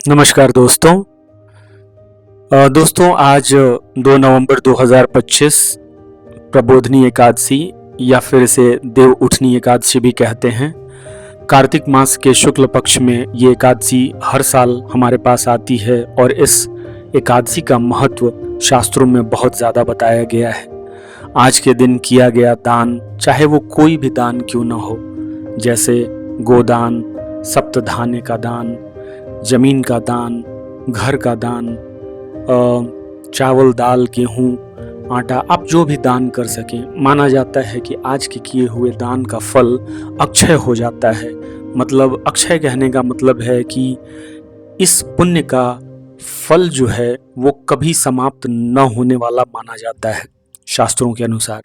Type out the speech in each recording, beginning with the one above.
नमस्कार दोस्तों। आज 2 नवंबर 2025 प्रबोधनी एकादशी या फिर इसे देव उठनी एकादशी भी कहते हैं। कार्तिक मास के शुक्ल पक्ष में ये एकादशी हर साल हमारे पास आती है और इस एकादशी का महत्व शास्त्रों में बहुत ज़्यादा बताया गया है। आज के दिन किया गया दान, चाहे वो कोई भी दान क्यों न हो, जैसे गोदान, सप्तधान्य का दान, जमीन का दान, घर का दान, चावल दाल गेहूँ आटा, आप जो भी दान कर सकें। माना जाता है कि आज के किए हुए दान का फल अक्षय हो जाता है। मतलब अक्षय कहने का मतलब है कि इस पुण्य का फल जो है वो कभी समाप्त न होने वाला माना जाता है शास्त्रों के अनुसार।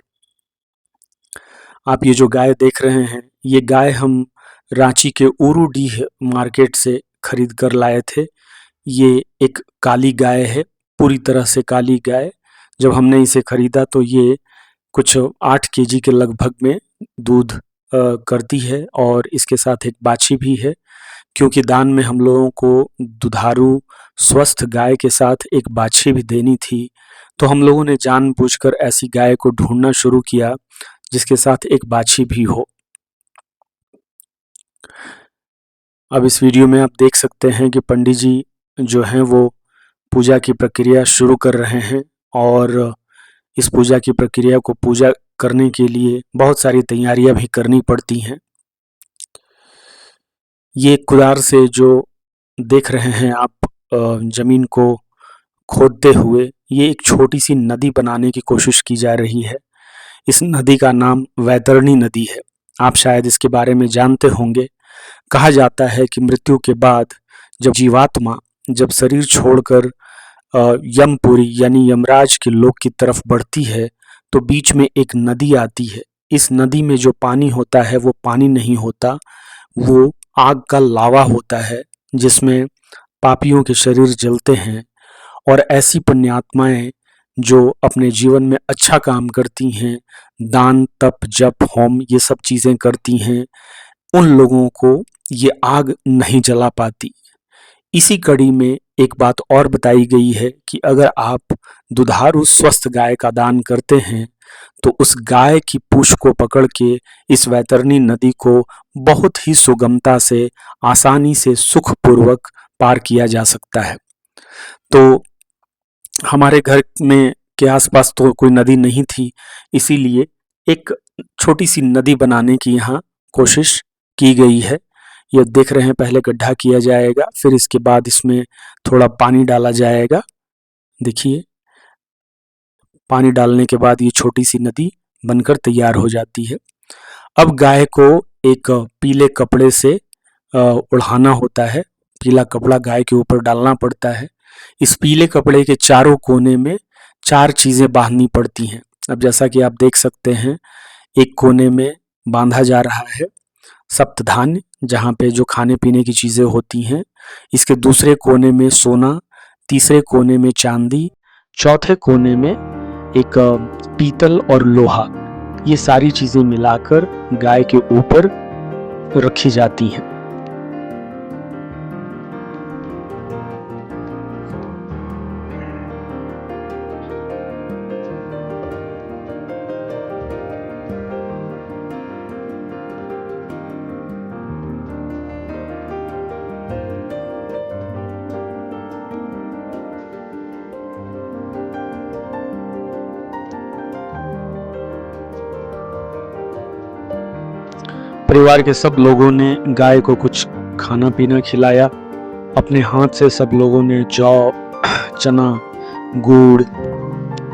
आप ये जो गाय देख रहे हैं, ये गाय हम रांची के उरूडीह मार्केट से खरीद कर लाए थे। ये एक काली गाय है, पूरी तरह से काली गाय। जब हमने इसे खरीदा तो ये कुछ 8 केजी के लगभग में दूध करती है और इसके साथ एक बाछी भी है। क्योंकि दान में हम लोगों को दुधारू स्वस्थ गाय के साथ एक बाछी भी देनी थी, तो हम लोगों ने जानबूझकर ऐसी गाय को ढूंढना शुरू किया जिसके साथ एक बाछी भी हो। अब इस वीडियो में आप देख सकते हैं कि पंडित जी जो हैं वो पूजा की प्रक्रिया शुरू कर रहे हैं और इस पूजा की प्रक्रिया को पूजा करने के लिए बहुत सारी तैयारियां भी करनी पड़ती हैं। ये कुदार से जो देख रहे हैं आप जमीन को खोदते हुए, ये एक छोटी सी नदी बनाने की कोशिश की जा रही है। इस नदी का नाम वैतरणी नदी है। आप शायद इसके बारे में जानते होंगे। कहा जाता है कि मृत्यु के बाद जब जीवात्मा जब शरीर छोड़कर यमपुरी यानी यमराज के लोक की तरफ बढ़ती है तो बीच में एक नदी आती है। इस नदी में जो पानी होता है वो पानी नहीं होता, वो आग का लावा होता है जिसमें पापियों के शरीर जलते हैं। और ऐसी पुण्यात्माएं जो अपने जीवन में अच्छा काम करती हैं, दान तप जप होम ये सब चीज़ें करती हैं, उन लोगों को ये आग नहीं जला पाती। इसी कड़ी में एक बात और बताई गई है कि अगर आप दुधारू स्वस्थ गाय का दान करते हैं तो उस गाय की पूंछ को पकड़ के इस वैतरणी नदी को बहुत ही सुगमता से, आसानी से, सुखपूर्वक पार किया जा सकता है। तो हमारे घर में के आसपास तो कोई नदी नहीं थी, इसीलिए एक छोटी सी नदी बनाने की यहाँ कोशिश की गई है। ये देख रहे हैं, पहले गड्ढा किया जाएगा, फिर इसके बाद इसमें थोड़ा पानी डाला जाएगा। देखिए, पानी डालने के बाद ये छोटी सी नदी बनकर तैयार हो जाती है। अब गाय को एक पीले कपड़े से ओढ़ाना होता है। पीला कपड़ा गाय के ऊपर डालना पड़ता है। इस पीले कपड़े के चारों कोने में 4 चीजें बांधनी पड़ती हैं। अब जैसा कि आप देख सकते हैं, एक कोने में बांधा जा रहा है सप्तधान्य, जहाँ पे जो खाने पीने की चीजें होती हैं। इसके दूसरे कोने में सोना, तीसरे कोने में चांदी, चौथे कोने में एक पीतल और लोहा। ये सारी चीजें मिलाकर गाय के ऊपर रखी जाती हैं। परिवार के सब लोगों ने गाय को कुछ खाना पीना खिलाया। अपने हाथ से सब लोगों ने जौ, चना, गुड़,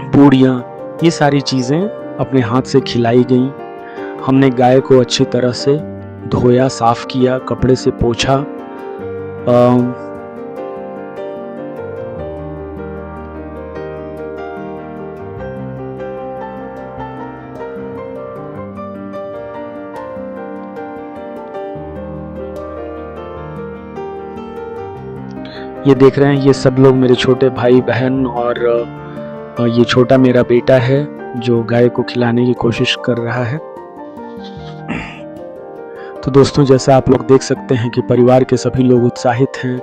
पूड़ियाँ, ये सारी चीज़ें अपने हाथ से खिलाई गईं। हमने गाय को अच्छी तरह से धोया, साफ किया, कपड़े से पोंछा। ये देख रहे हैं, ये सब लोग मेरे छोटे भाई बहन और ये छोटा मेरा बेटा है जो गाय को खिलाने की कोशिश कर रहा है। तो दोस्तों, जैसा आप लोग देख सकते हैं कि परिवार के सभी लोग उत्साहित हैं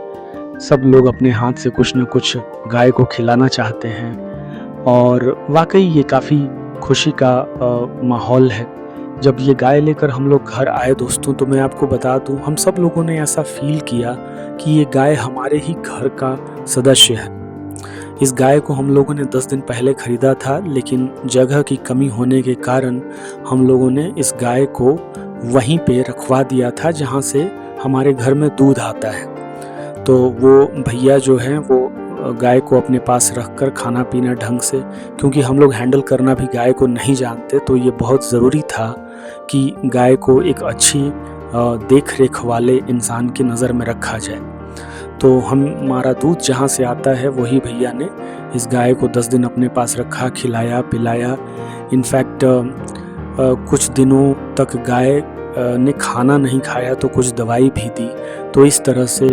सब लोग अपने हाथ से कुछ न कुछ गाय को खिलाना चाहते हैं और वाक़ई ये काफ़ी खुशी का माहौल है। जब ये गाय लेकर हम लोग घर आए दोस्तों, तो मैं आपको बता दूँ, हम सब लोगों ने ऐसा फ़ील किया कि ये गाय हमारे ही घर का सदस्य है। इस गाय को हम लोगों ने 10 दिन पहले खरीदा था, लेकिन जगह की कमी होने के कारण हम लोगों ने इस गाय को वहीं पे रखवा दिया था जहाँ से हमारे घर में दूध आता है। तो वो भैया जो हैं वो गाय को अपने पास रखकर खाना-पीना ढंग से, क्योंकि हम लोग हैंडल करना भी गाय को नहीं जानते, तो ये बहुत ज़रूरी था कि गाय को एक अच्छी देख-रेख वाले इंसान की नज़र में रखा जाए। तो हमारा दूध जहाँ से आता है वही भैया ने इस गाय को 10 दिन अपने पास रखा, खिलाया, पिलाया। इनफैक्ट कुछ दिनों तक गाय ने खाना नहीं खाया तो कुछ दवाई भी दी। तो इस तरह से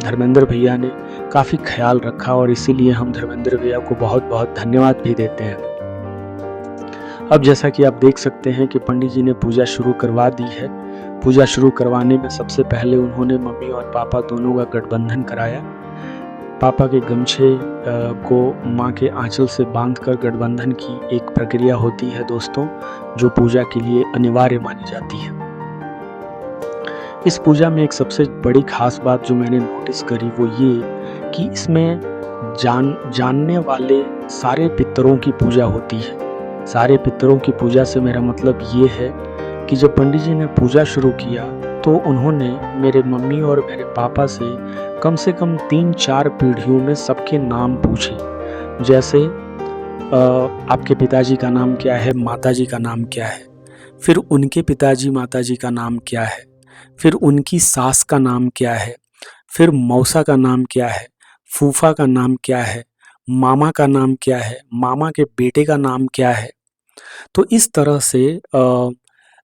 धर्मेंद्र भैया ने काफ़ी ख़्याल रखा और इसीलिए हम धर्मेंद्र भैया को बहुत-बहुत धन्यवाद भी देते हैं। अब जैसा कि आप देख सकते हैं कि पंडित जी ने पूजा शुरू करवा दी है। पूजा शुरू करवाने में सबसे पहले उन्होंने मम्मी और पापा दोनों का गठबंधन कराया। पापा के गमछे को माँ के आँचल से बांधकर गठबंधन की एक प्रक्रिया होती है दोस्तों, जो पूजा के लिए अनिवार्य मानी जाती है। इस पूजा में एक सबसे बड़ी खास बात जो मैंने नोटिस करी वो ये कि इसमें जानने वाले सारे पितरों की पूजा होती है। सारे पितरों की पूजा से मेरा मतलब ये है कि जब पंडित जी ने पूजा शुरू किया तो उन्होंने मेरे मम्मी और मेरे पापा से कम 3-4 पीढ़ियों में सबके नाम पूछे। जैसे आपके पिताजी का नाम क्या है, माताजी का नाम क्या है, फिर उनके पिताजी माताजी का नाम क्या है, फिर उनकी सास का नाम क्या है, फिर मौसा का नाम क्या है, फूफा का नाम क्या है, मामा का नाम क्या है, मामा के बेटे का नाम क्या है। तो इस तरह से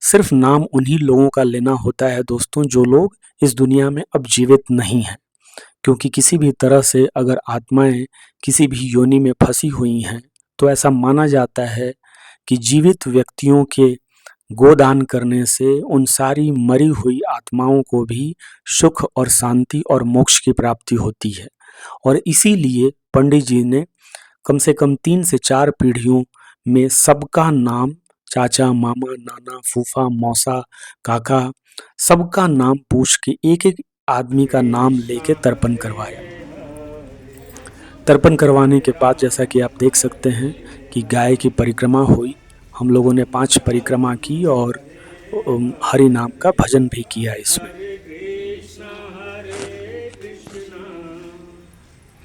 सिर्फ नाम उन्हीं लोगों का लेना होता है दोस्तों जो लोग इस दुनिया में अब जीवित नहीं हैं, क्योंकि किसी भी तरह से अगर आत्माएं किसी भी योनि में फंसी हुई हैं तो ऐसा माना जाता है कि जीवित व्यक्तियों के गोदान करने से उन सारी मरी हुई आत्माओं को भी सुख और शांति और मोक्ष की प्राप्ति होती है। और इसीलिए पंडित जी ने कम से कम 3 से 4 पीढ़ियों में सबका नाम, चाचा, मामा, नाना, फूफा, मौसा, काका, सबका नाम पूछ के एक-एक आदमी का नाम लेके तर्पण करवाया। तर्पण करवाने के बाद जैसा कि आप देख सकते हैं कि गाय की परिक्रमा हुई। हम लोगों ने 5 परिक्रमा की और हरि नाम का भजन भी किया इसमें।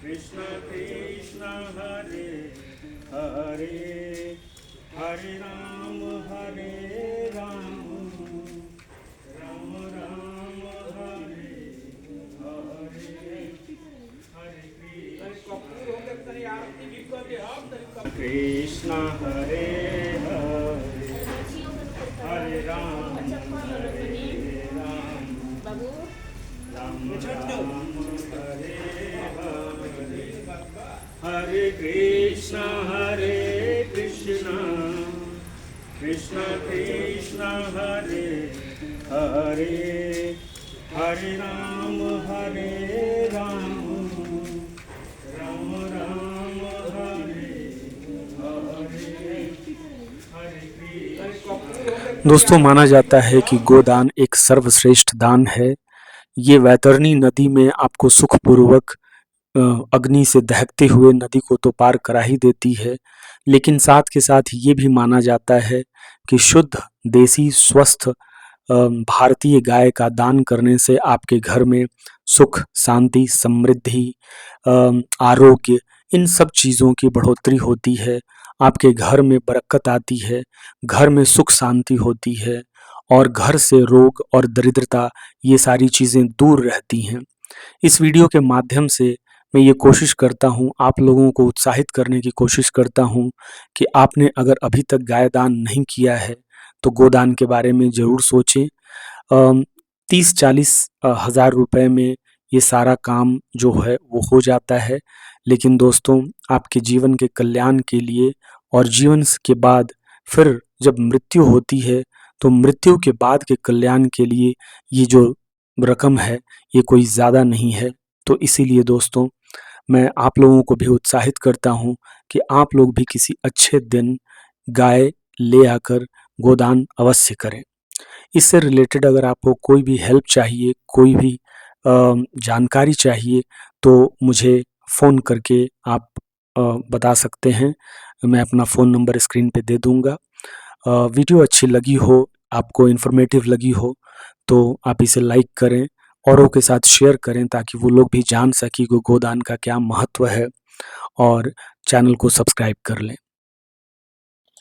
कृष्ण कृष्ण हरे हरे हरे राम राम राम हरे हरे हरे कृष्ण हरे हरे हरे राम हरे हरे कृष्ण कृष्ण कृष्ण हरे हरे हरे राम राम राम हरे हरे हरे दोस्तों, माना जाता है कि गोदान एक सर्वश्रेष्ठ दान है। ये वैतरणी नदी में आपको सुखपूर्वक अग्नि से दहकते हुए नदी को तो पार करा ही देती है, लेकिन साथ के साथ ये भी माना जाता है कि शुद्ध, देसी, स्वस्थ भारतीय गाय का दान करने से आपके घर में सुख, शांति, समृद्धि, आरोग्य, इन सब चीज़ों की बढ़ोतरी होती है। आपके घर में बरकत आती है, घर में सुख शांति होती है और घर से रोग और दरिद्रता ये सारी चीज़ें दूर रहती हैं। इस वीडियो के माध्यम से मैं ये कोशिश करता हूँ, आप लोगों को उत्साहित करने की कोशिश करता हूँ कि आपने अगर अभी तक गाय दान नहीं किया है तो गोदान के बारे में ज़रूर सोचें। 30-40 हज़ार रुपए में ये सारा काम जो है वो हो जाता है, लेकिन दोस्तों आपके जीवन के कल्याण के लिए और जीवन के बाद फिर जब मृत्यु होती है तो मृत्यु के बाद के कल्याण के लिए ये जो रकम है ये कोई ज़्यादा नहीं है। तो इसीलिए दोस्तों मैं आप लोगों को भी उत्साहित करता हूँ कि आप लोग भी किसी अच्छे दिन गाय ले आकर गोदान अवश्य करें। इससे रिलेटेड अगर आपको कोई भी हेल्प चाहिए, कोई भी जानकारी चाहिए, तो मुझे फ़ोन करके आप बता सकते हैं। मैं अपना फ़ोन नंबर स्क्रीन पे दे दूँगा। वीडियो अच्छी लगी हो, आपको इन्फॉर्मेटिव लगी हो, तो आप इसे लाइक करें, औरों के साथ शेयर करें ताकि वो लोग भी जान सकें कि गोदान का क्या महत्व है, और चैनल को सब्सक्राइब कर लें।